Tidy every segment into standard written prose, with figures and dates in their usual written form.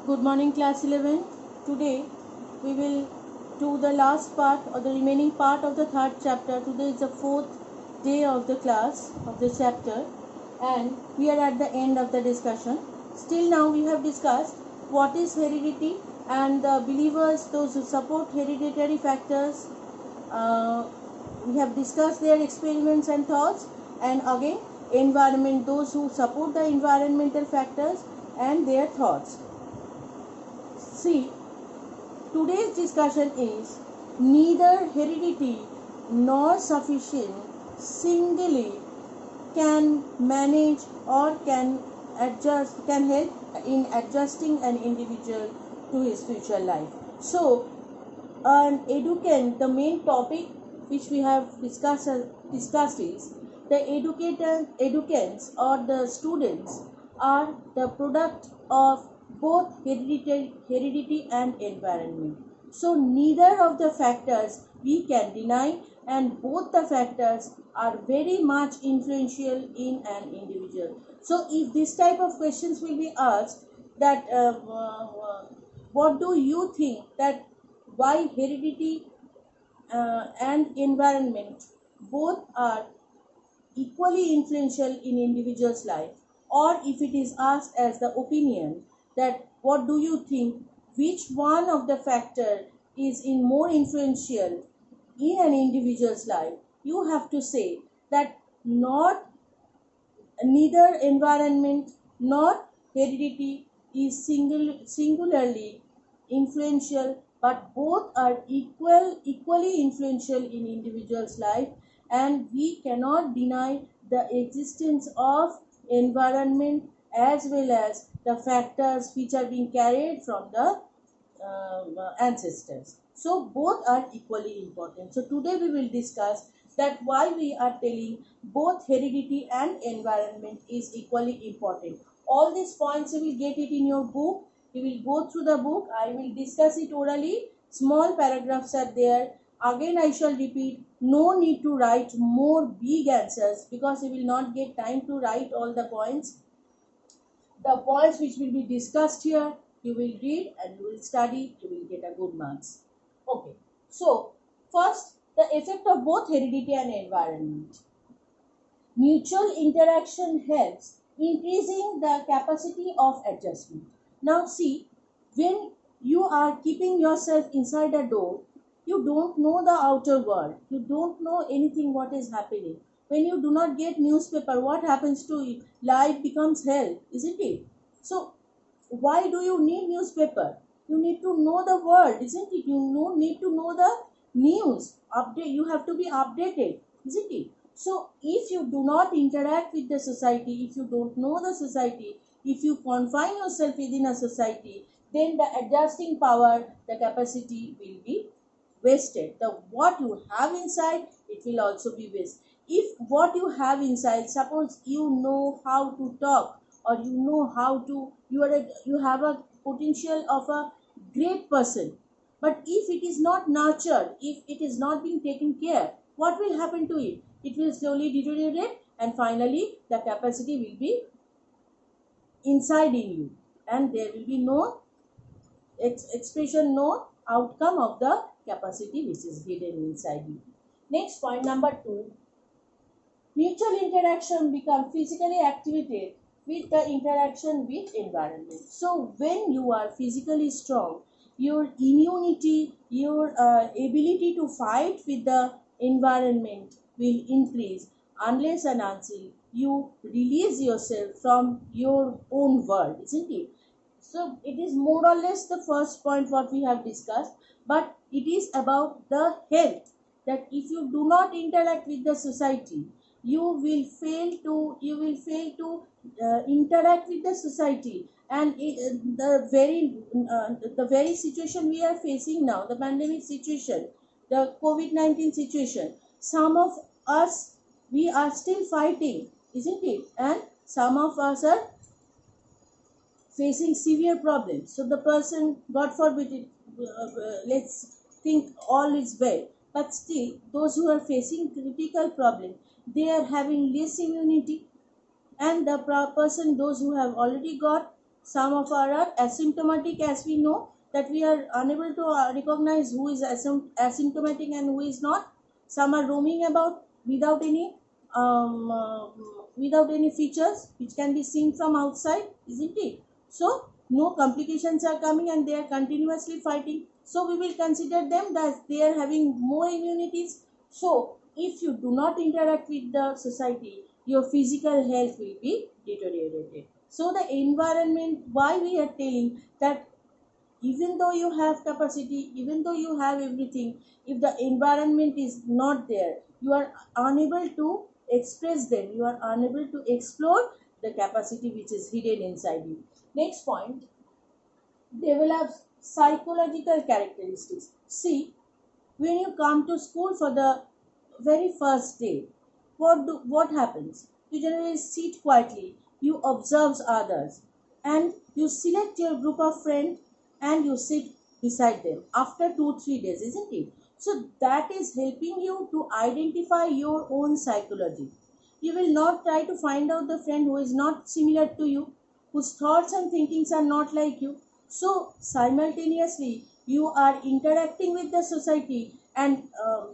Good morning, class 11. Today we will do the last part or the remaining part of the third chapter. Today is the fourth day of the class of the chapter, and we are at the end of the discussion. Still, now we have discussed what is heredity and the believers, those who support hereditary factors. We have discussed their experiments and thoughts, and again, environment, those who support the environmental factors and their thoughts. See, today's discussion is neither heredity nor sufficient singly can manage or can help in adjusting an individual to his future life. So, an educand, the main topic which we have discussed is the educants or the students are the product of both heredity and environment. So neither of the factors we can deny, and both the factors are very much influential in an individual. So if this type of questions will be asked, that what do you think, that why heredity and environment both are equally influential in individual's life, or if it is asked as the opinion, that what do you think, which one of the factor is in more influential in an individual's life, you have to say that not neither environment nor heredity is singularly influential, but both are equally influential in individual's life, and we cannot deny the existence of environment as well as the factors which are being carried from the ancestors. So both are equally important. So today we will discuss that why we are telling both heredity and environment is equally important. All these points you will get it in your book. You will go through the book. I will discuss it orally. Small paragraphs are there. Again I shall repeat, no need to write more big answers because you will not get time to write all the points. The points which will be discussed here, you will read and you will study, you will get a good marks. Okay, so first, the effect of both heredity and environment. Mutual interaction helps increasing the capacity of adjustment. Now see, when you are keeping yourself inside a door, you don't know the outer world, you don't know anything what is happening. When you do not get newspaper, what happens to you? Life becomes hell, isn't it? So why do you need newspaper? You need to know the world, isn't it? You need to know the news update. You have to be updated, isn't it? So if you do not interact with the society, if you don't know the society, if you confine yourself within a society, then the adjusting power, the capacity will be wasted. The what you have inside, it will also be wasted. If what you have inside, suppose you know how to talk, or you know how to, you have a potential of a great person, but if it is not nurtured, if it is not being taken care, what will happen to it? It will slowly deteriorate, and finally the capacity will be inside in you, and there will be no expression, no outcome of the capacity which is hidden inside you. Next point, number 2, mutual interaction become physically activated with the interaction with environment. So when you are physically strong, your immunity, your ability to fight with the environment will increase, unless and until you release yourself from your own world, isn't it? So it is more or less the first point what we have discussed, but it is about the health, that if you do not interact with the society, you will fail to interact with the society, and the very situation we are facing now, the pandemic situation, the COVID-19 situation, some of us, we are still fighting, isn't it? And some of us are facing severe problems. So the person, God forbid it, let's think all is well, but still those who are facing critical problem, they are having less immunity, and the person, those who have already got some of are asymptomatic, as we know that we are unable to recognize who is asymptomatic and who is not. Some are roaming about um, uh, without any features which can be seen from outside, isn't it? So no complications are coming and they are continuously fighting. So we will consider them that they are having more immunities. So if you do not interact with the society, your physical health will be deteriorated. So the environment, why we are telling that even though you have capacity, even though you have everything, if the environment is not there, you are unable to express them, you are unable to explore the capacity which is hidden inside you. Next point, develop psychological characteristics. See, when you come to school for the very first day, what happens? You generally sit quietly, you observe others, and you select your group of friends and you sit beside them after 2 3 days, isn't it? So that is helping you to identify your own psychology. You will not try to find out the friend who is not similar to you, whose thoughts and thinkings are not like you. So simultaneously, you are interacting with the society, and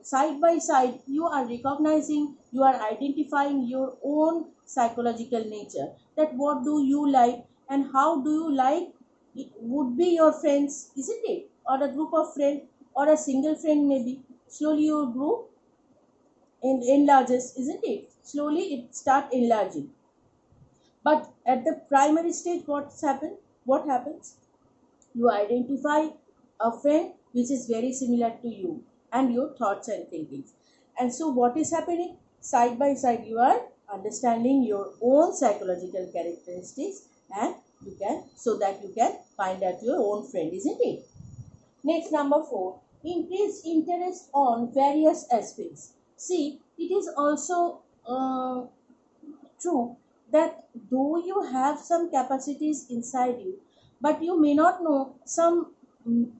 side by side, you are recognizing, you are identifying your own psychological nature. That what do you like and how do you like it would be your friends, isn't it? Or a group of friends or a single friend maybe. Slowly your group enlarges, isn't it? Slowly it start enlarging. But at the primary stage, what happens? You identify a friend which is very similar to you and your thoughts and thinkings. And so what is happening? Side by side, you are understanding your own psychological characteristics, and you can, so that you can find out your own friend, isn't it? Next, number 4, increase interest on various aspects. See, it is also true that though you have some capacities inside you, but you may not know some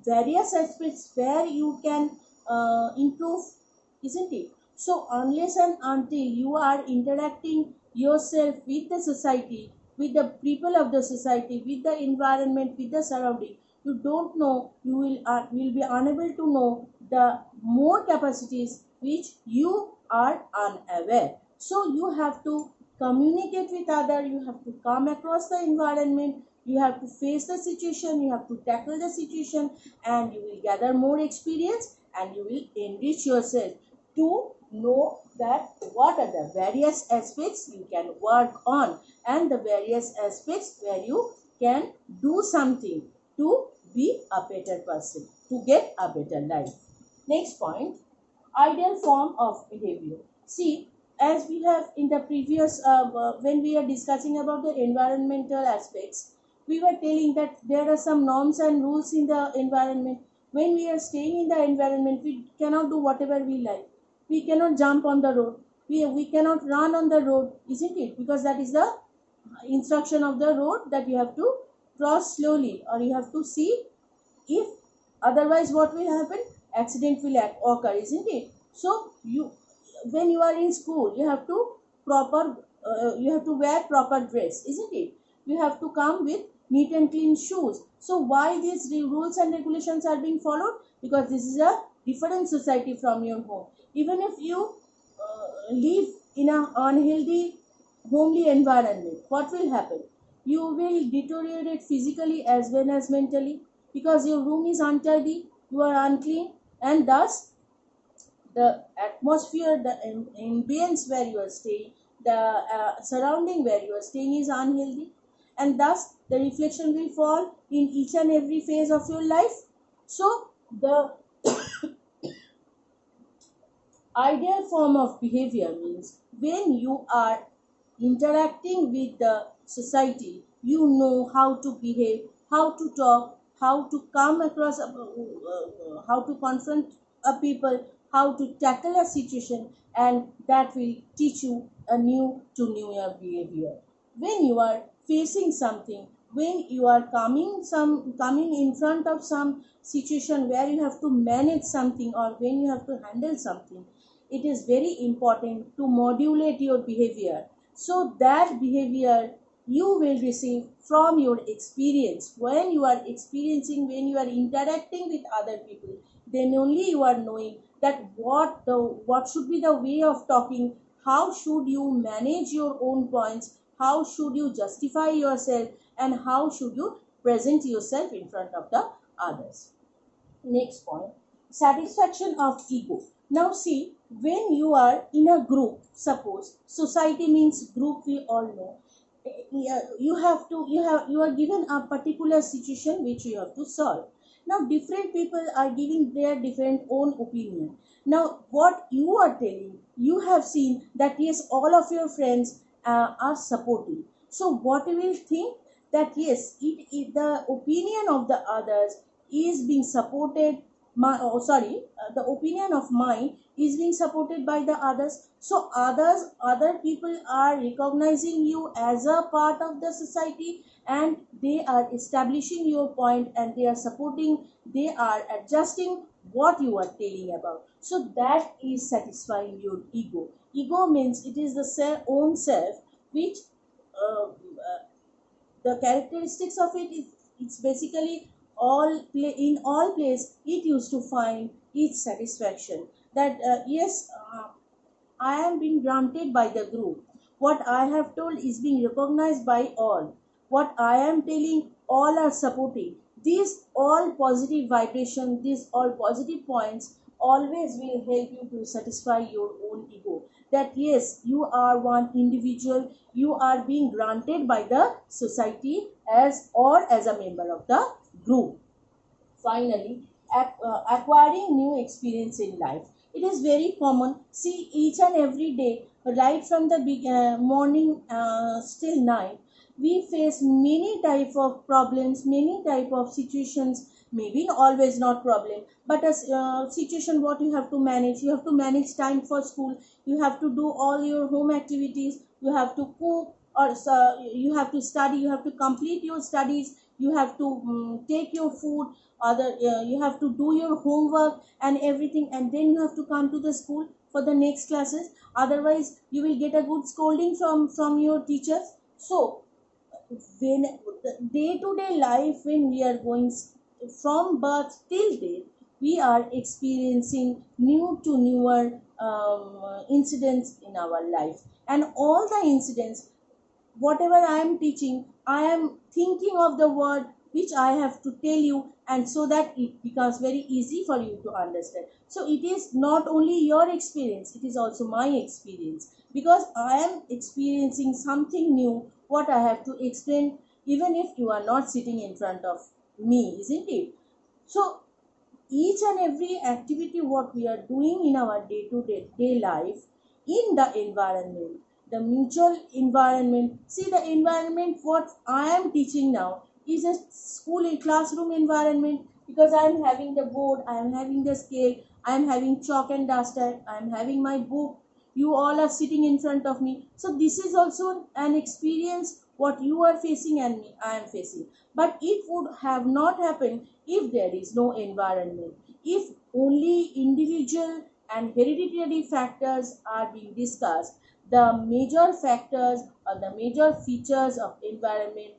various aspects where you can improve, isn't it? So unless and until you are interacting yourself with the society, with the people of the society, with the environment, with the surrounding, you don't know, you will be unable to know the more capacities which you are unaware. So you have to communicate with other, you have to come across the environment, you have to face the situation, you have to tackle the situation, and you will gather more experience and you will enrich yourself to know that what are the various aspects you can work on and the various aspects where you can do something to be a better person, to get a better life. Next point, ideal form of behavior. See, as we have in the previous, when we are discussing about the environmental aspects, we were telling that there are some norms and rules in the environment. When we are staying in the environment, we cannot do whatever we like. We cannot jump on the road. We cannot run on the road, isn't it? Because that is the instruction of the road, that you have to cross slowly or you have to see, if otherwise what will happen, accident will occur, isn't it? So you, when you are in school, you have to proper, you have to wear proper dress, isn't it? You have to come with neat and clean shoes. So why these rules and regulations are being followed? Because this is a different society from your home. Even if you live in a unhealthy homely environment, what will happen? You will deteriorate physically as well as mentally, because your room is untidy, you are unclean, and thus the atmosphere, the ambience where you are staying, the surrounding where you are staying is unhealthy, and thus the reflection will fall in each and every phase of your life. So the ideal form of behavior means when you are interacting with the society, you know how to behave, how to talk, how to come across, how to confront a people, how to tackle a situation, and that will teach you a new to newer behavior. When you are facing something, when you are coming in front of some situation where you have to manage something or when you have to handle something, it is very important to modulate your behavior, so that behavior you will receive from your experience. When you are experiencing, when you are interacting with other people, then only you are knowing that what should be the way of talking, how should you manage your own points, how should you justify yourself, and how should you present yourself in front of the others. Next point, satisfaction of ego. Now see, when you are in a group, suppose society means group, we all know. You are given a particular situation which you have to solve. Now different people are giving their different own opinion. Now what you are telling, you have seen that yes, all of your friends are supporting. So what you will think, that yes, the opinion of the others is being supported, the opinion of mine is being supported by the others. So other people are recognizing you as a part of the society, and they are establishing your point, and they are supporting, they are adjusting what you are telling about. So that is satisfying your ego. Ego means it is the own self which the characteristics of it is, it's basically all play in all place it used to find its satisfaction, that yes, I am being granted by the group, what I have told is being recognized by all, what I am telling all are supporting. These all positive vibration, these all positive points always will help you to satisfy your own ego, that yes, you are one individual, you are being granted by the society as or as a member of the group. Finally, acquiring new experience in life. It is very common. See, each and every day, right from the morning till night, we face many type of problems, many type of situations. Maybe always not problem, but a situation what you have to manage. You have to manage time for school. You have to do all your home activities. You have to cook, or you have to study. You have to complete your studies. You have to take your food, other you have to do your homework and everything, and then you have to come to the school for the next classes. Otherwise you will get a good scolding from your teachers. So when the day to day life, when we are going from birth till date, we are experiencing new to newer incidents in our life, and all the incidents, whatever I am teaching, I am thinking of the word which I have to tell you, and so that it becomes very easy for you to understand. So it is not only your experience, it is also my experience, because I am experiencing something new, what I have to explain, even if you are not sitting in front of me, isn't it? So each and every activity what we are doing in our day to day life, in the environment, the mutual environment. See, the environment what I am teaching now is a school, a classroom environment, because I am having the board, I am having the scale, I am having chalk and duster, I am having my book, you all are sitting in front of me. So this is also an experience what you are facing and me I am facing. But it would have not happened if there is no environment, if only individual and hereditary factors are being discussed, the major factors or the major features of environment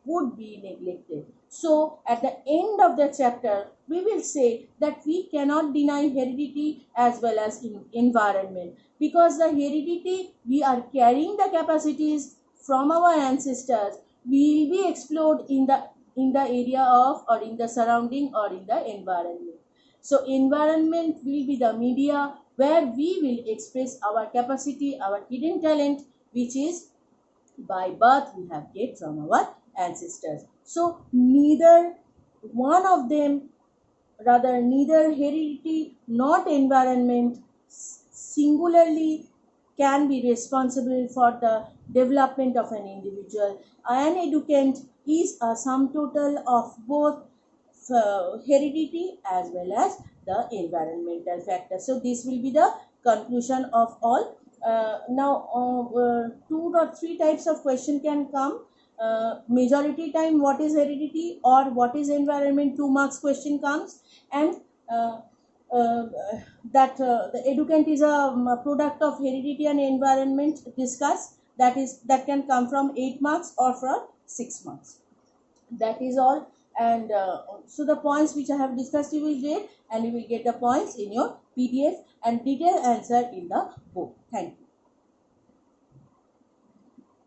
would be neglected. So at the end of the chapter, we will say that we cannot deny heredity as well as environment, because the heredity, we are carrying the capacities from our ancestors, will be explored in the area of, or in the surrounding, or in the environment. So environment will be the media where we will express our capacity, our hidden talent, which is by birth we have get from our ancestors. So neither one of them, rather neither heredity nor environment singularly can be responsible for the development of an individual. An educand is a sum total of both heredity as well as the environmental factors. So this will be the conclusion of all. Now two or three types of question can come. Majority time, what is heredity or what is environment, 2 marks question comes. And uh, uh, that the educant is a product of heredity and environment, discuss. that can come from 8 marks or from 6 marks. That is all. And so the points which I have discussed you will get, and you will get the points in your PDF and detailed answer in the book. Thank you.